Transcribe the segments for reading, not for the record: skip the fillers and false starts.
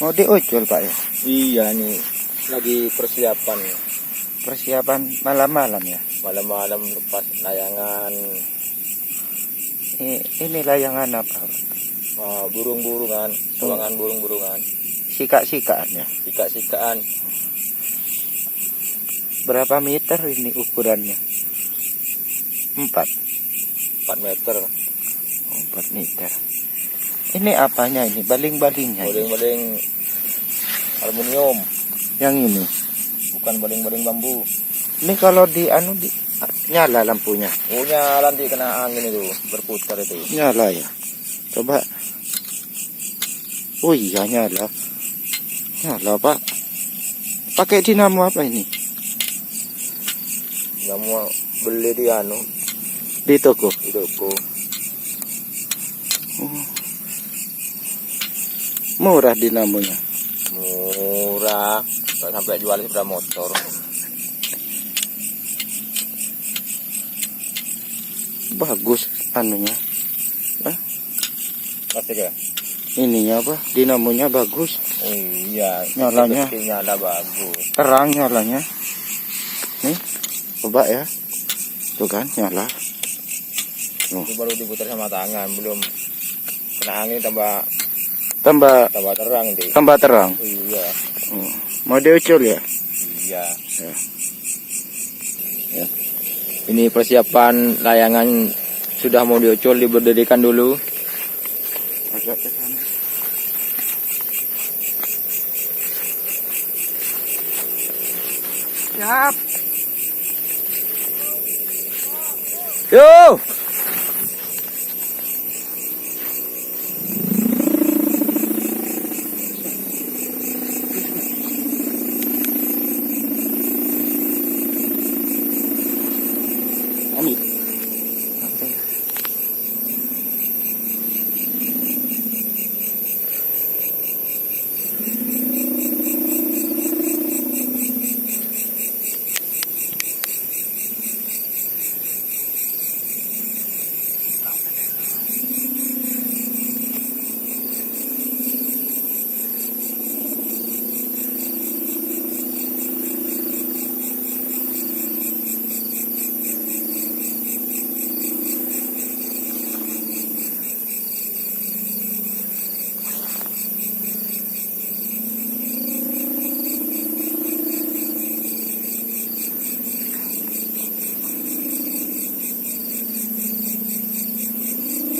Mau diucul Pak ya? Iya nih, lagi persiapan. Persiapan malam-malam ya? Malam-malam lepas layangan. Ini layangan apa? Burung-burungan, tuangan burung-burungan. Sikak-sikaan ya? Sika-sikaan. Berapa meter ini ukurannya? 4 meter. 4 meter. Ini apanya ini? Baling-balingnya? Baling-baling aluminium. Yang ini? Bukan baling-baling bambu. Ini kalau nyala lampunya? Oh, nyala nanti kena angin itu, berputar itu. Nyala ya? Coba. Oh iya nyala. Nyala Pak. Pakai dinamo apa ini? Dinamo beli di toko. Di toko. Murah dinamonya. Murah. Nggak sampai jual sepeda motor. Bagus anunya. Pasti ya? Ininya apa? Dinamonya bagus. Oh iya. Nyalanya. Nyala bagus. Terang nyalanya. Nih, coba ya. Tuh kan nyala. Itu baru diputar sama tangan, belum kena angin tambah terang deh. Tambah terang. Oh, iya. Mau diucul ya? Iya. Ya. Ya. Ini persiapan layangan sudah mau diucul, diberdirikan dulu. Agak ke sana. Siap. Yo! Amin.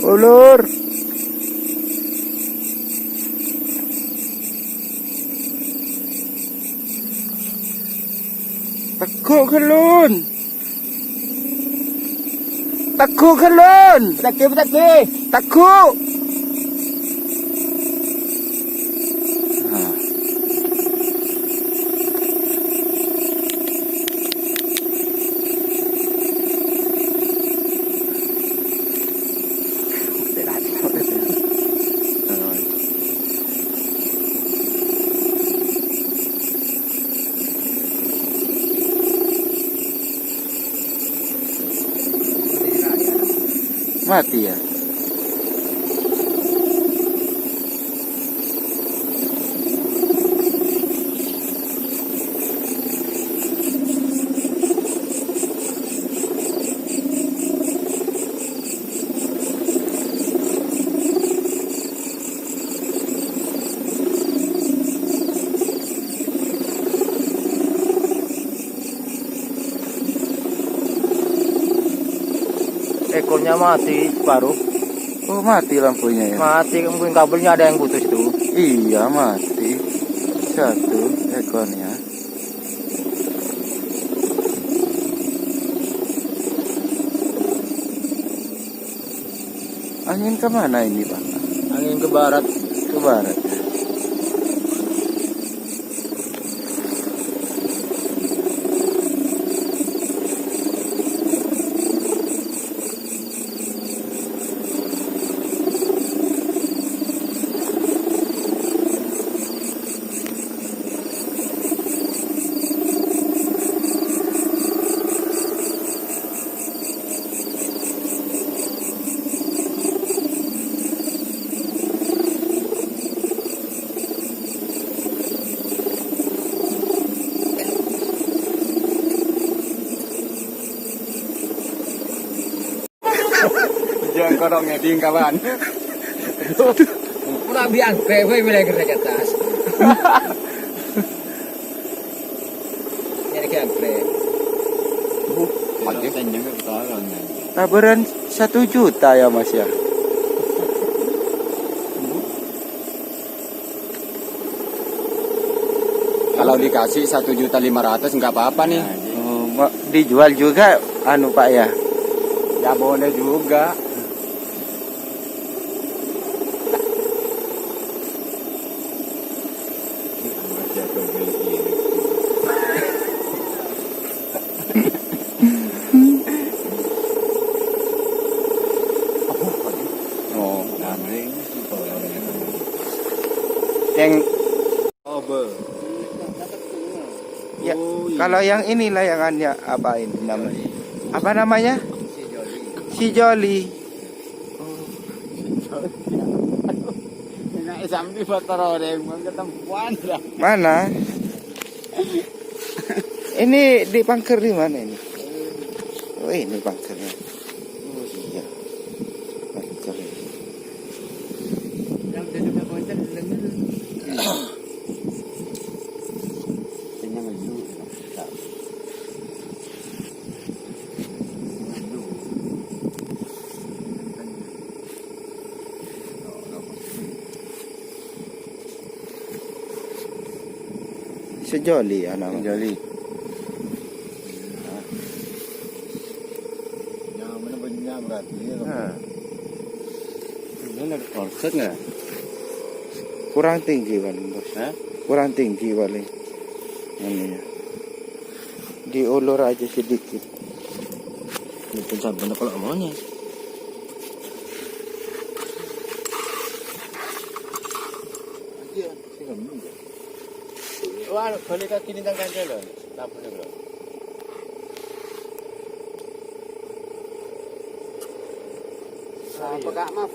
Ulur. Tekuk kelun. Tekuk kelun. Tekuk. Mati ya. Ekornya mati separuh. Oh mati lampunya ya? Mati, mungkin kabelnya ada yang putus itu. Iya mati. Satu ekornya. Angin kemana ini Pak? Angin ke barat. Ke barat. kodoknya di kawan. Pura biang krewe mulai kerja ke atas. Nyari ke angkre. Pagi tanya ke tolong. Taburan 1 juta ya Mas ya. Kalau dikasih 1.500.000 nggak apa-apa nih. Oh, dijual juga anu Pak ya. Ya boleh juga. Oh, Yang ya, kalau yang inilah yang annya apa ini namanya? Apa namanya? Si Joli. sampai foto orang ketemuan lah. Mana? Ini di pangker di mana ini? Oh ini pangkernya. Oh iya. Pangker. Sejoli ya namanya. Joli. Yang mana banyak berarti. Nah, Ini ada korset nggak? kurang tinggi paling bos. Hah? Kurang tinggi paling. Anunya. Diulur aja sedikit. Itu sampai kalau maunya. Wah, boleh kaki nintang kancil loh. Lampunya bro. Apa kak maaf?